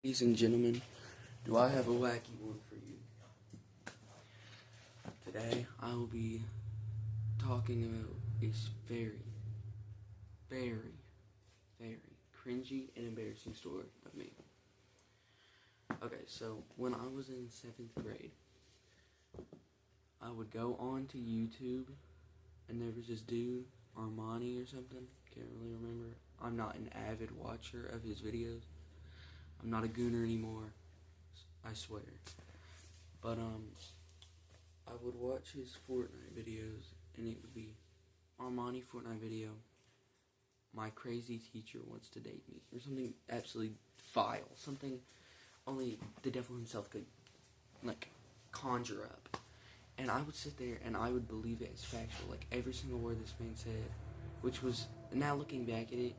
Ladies and gentlemen, do I have a wacky one for you? Today, I will be talking about a very, very, very cringy and embarrassing story of me. Okay, so when I was in 7th grade, I would go on to YouTube, and there was this dude, Armani or something, can't really remember. I'm not an avid watcher of his videos. I'm not a gooner anymore, I swear. But, I would watch his Fortnite videos, and it would be Armani Fortnite video, my crazy teacher wants to date me, or something absolutely vile, something only the devil himself could, conjure up. And I would sit there, and I would believe it as factual, every single word this man said, which was, now looking back at it,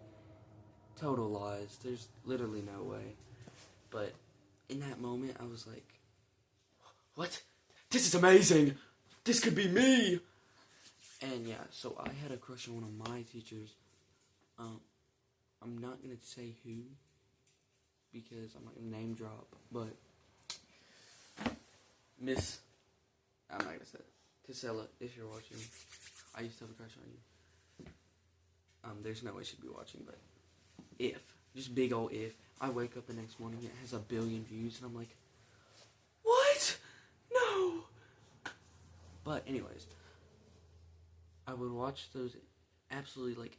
total lies. There's literally no way. But in that moment, I was like, what? This is amazing! This could be me! And yeah, so I had a crush on one of my teachers. I'm not going to say who, because I'm not going to name drop, but I'm not going to say it. Casella, if you're watching, I used to have a crush on you. There's no way she'd be watching, but just big ol' if, I wake up the next morning and it has 1 billion views, and I'm like, what? No! But anyways, I would watch those absolutely,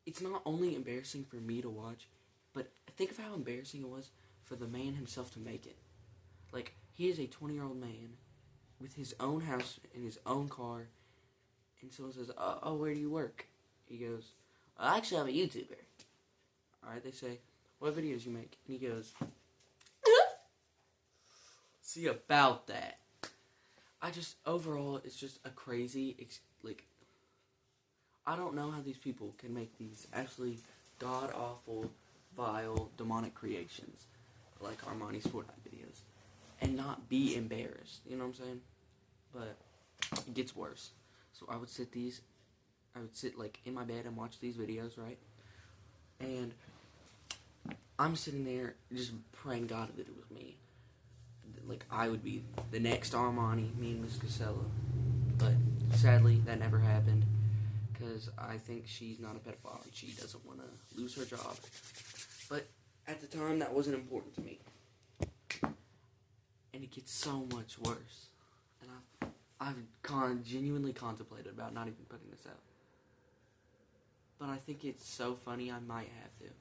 it's not only embarrassing for me to watch, but think of how embarrassing it was for the man himself to make it. He is a 20-year-old man with his own house and his own car, and someone says, oh, where do you work? He goes, actually, I'm a YouTuber. Alright, they say, what videos you make? And he goes, see about that. Overall, it's just a crazy, I don't know how these people can make these absolutely god-awful, vile, demonic creations, like Armani's Fortnite videos, and not be embarrassed, you know what I'm saying? But it gets worse. So I would sit in my bed and watch these videos, right? And I'm sitting there just praying God that it was me. I would be the next Armani, me and Miss Casella. But sadly, that never happened, because I think she's not a pedophile and she doesn't want to lose her job. But at the time, that wasn't important to me. And it gets so much worse. And I've genuinely contemplated about not even putting this out. But I think it's so funny, I might have to.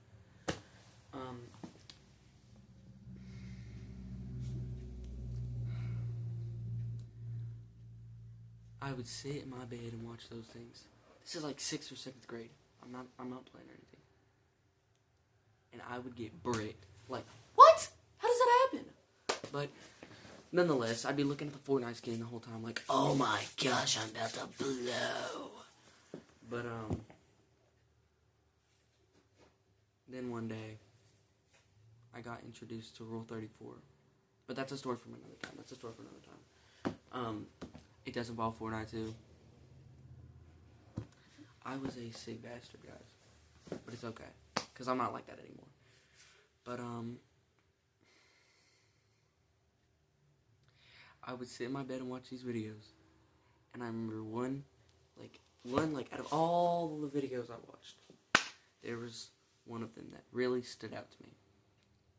I would sit in my bed and watch those things. This is 6th or 7th grade. I'm not playing or anything. And I would get bricked. What? How does that happen? But nonetheless, I'd be looking at the Fortnite skin the whole time, oh my gosh, I'm about to blow. But then one day, I got introduced to Rule 34. But that's a story for another time. It does involve Fortnite too. I was a sick bastard, guys. But it's okay, because I'm not like that anymore. But, I would sit in my bed and watch these videos. And I remember one, out of all the videos I watched, there was one of them that really stood out to me.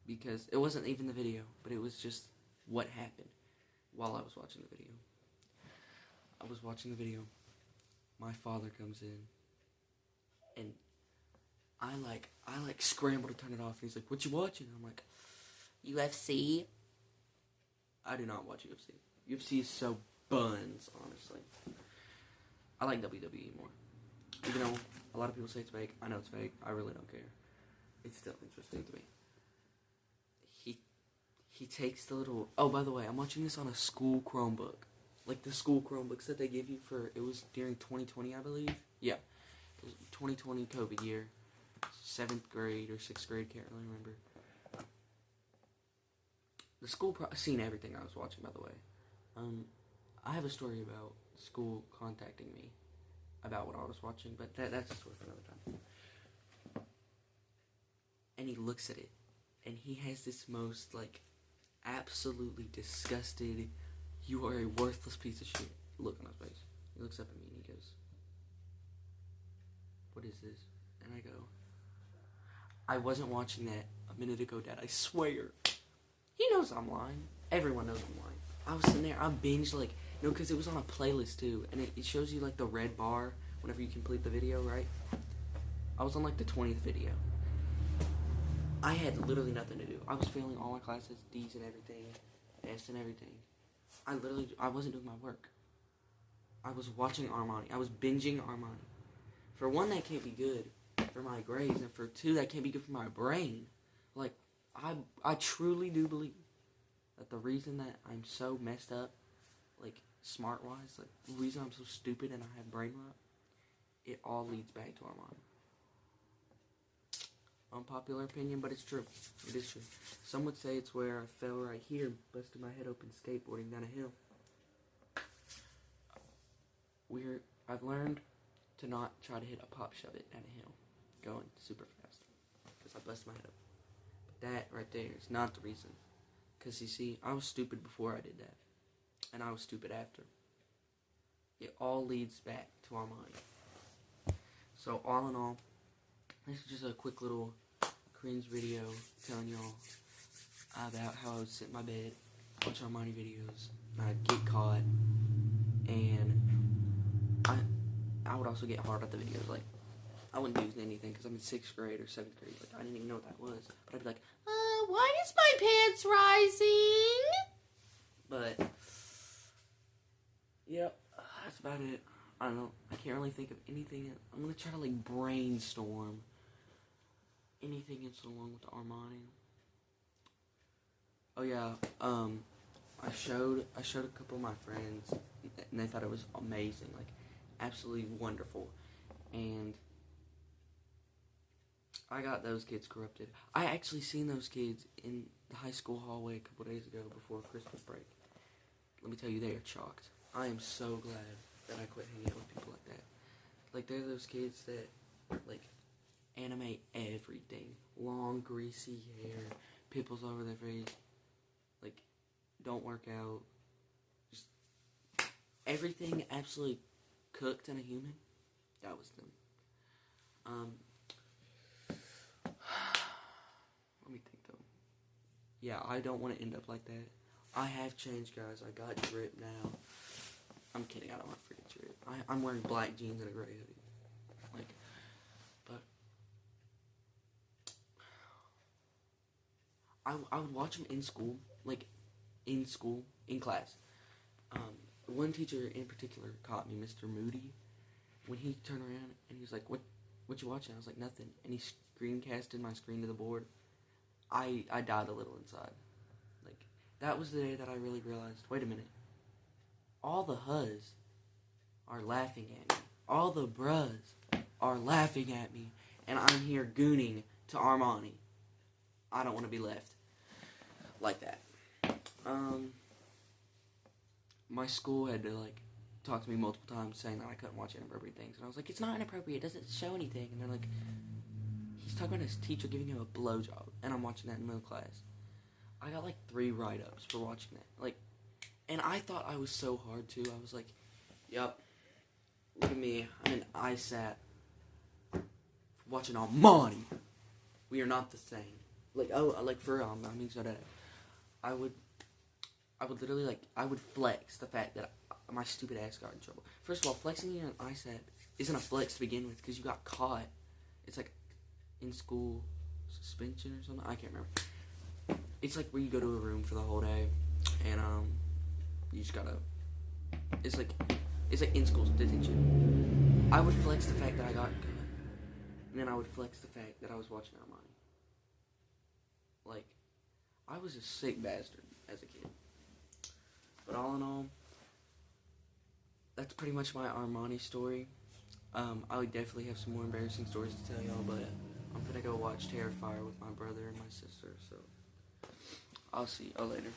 Because it wasn't even the video, but it was just what happened while I was watching the video. I was watching the video. My father comes in, and I scramble to turn it off. And he's like, "What you watching?" I'm like, UFC. I do not watch UFC. UFC is so buns, honestly. I like WWE more. Even though a lot of people say it's fake, I know it's fake. I really don't care. It's still interesting to me. He takes the little... Oh, by the way, I'm watching this on a school Chromebook. The school Chromebooks that they give you for... It was during 2020, I believe. Yeah. It was 2020 COVID year. 7th grade or 6th grade, can't really remember. The school... seen everything I was watching, by the way. I have a story about school contacting me about what I was watching, but that's a story for another time. And he looks at it, and he has this most, like, absolutely disgusted, you are a worthless piece of shit look on his face. He looks up at me and he goes, what is this? And I go, I wasn't watching that a minute ago, Dad, I swear. He knows I'm lying. Everyone knows I'm lying. I was sitting there, I binged, like, no, because it was on a playlist, too, and it shows you, like, the red bar whenever you complete the video, right? I was on, like, the 20th video. I had literally nothing to do. I was failing all my classes, D's and everything, F's and everything. I wasn't doing my work. I was watching Armani. I was binging Armani. For one, that can't be good for my grades, and for two, that can't be good for my brain. Like, I truly do believe that the reason that I'm so messed up, like, smart-wise, like, the reason I'm so stupid and I have brain rot, it all leads back to Armani. Unpopular opinion, but it's true. It is true. Some would say it's where I fell right here, busted my head open skateboarding down a hill. I've learned to not try to hit a pop shove it down a hill, going super fast, because I busted my head open. But that right there is not the reason. Because you see, I was stupid before I did that, and I was stupid after. It all leads back to Armani. So all in all, this is just a quick little cringe video telling y'all about how I would sit in my bed, watch Armani videos, and I'd get caught, and I would also get hard at the videos. Like, I wouldn't do anything because I'm in 6th grade or 7th grade. Like, I didn't even know what that was. But I'd be like, why is my pants rising? But, yep, that's about it. I don't know. I can't really think of anything. I'm going to try to, like, brainstorm anything that's along with the Armani. Oh, yeah, I showed a couple of my friends, and they thought it was amazing, like, absolutely wonderful, and I got those kids corrupted. I actually seen those kids in the high school hallway a couple days ago before Christmas break. Let me tell you, they are shocked. I am so glad that I quit hanging out with people like that. Like, they're those kids that, like, animate everything. Long, greasy hair, pimples over their face, like, don't work out. Just everything absolutely cooked in a human. That was them. Let me think, though. Yeah, I don't want to end up like that. I have changed, guys. I got drip now. I'm kidding. I don't want to freaking drip. I'm wearing black jeans and a gray hoodie. Like, but I would watch them in school. Like, in school, in class. One teacher in particular caught me, Mr. Moody, when he turned around and he was like, what you watching? I was like, nothing. And he screencasted my screen to the board. I died a little inside. Like, that was the day that I really realized, wait a minute. All the huzz are laughing at me. All the bruz are laughing at me. And I'm here gooning to Armani. I don't want to be left like that. My school had to, like, talk to me multiple times saying that I couldn't watch inappropriate things. And I was like, it's not inappropriate. It doesn't show anything. And they're like, he's talking about his teacher giving him a blowjob. And I'm watching that in middle class. I got, like, 3 write-ups for watching that. Like, and I thought I was so hard, too. I was like, yep, look at me. I'm an ISAT watching Armani. We are not the same. Like, oh, like, for real, I mean, so that I would literally, like, I would flex the fact that my stupid ass got in trouble. First of all, flexing in an ISAT isn't a flex to begin with, because you got caught. It's like in school suspension or something. I can't remember. It's like where you go to a room for the whole day, and you just gotta. It's like in school detention. I would flex the fact that I got caught, and then I would flex the fact that I was watching Armani. Like, I was a sick bastard as a kid. But all in all, that's pretty much my Armani story. I would definitely have some more embarrassing stories to tell y'all, but I'm gonna go watch Terrifier with my brother and my sister, so I'll see y'all later.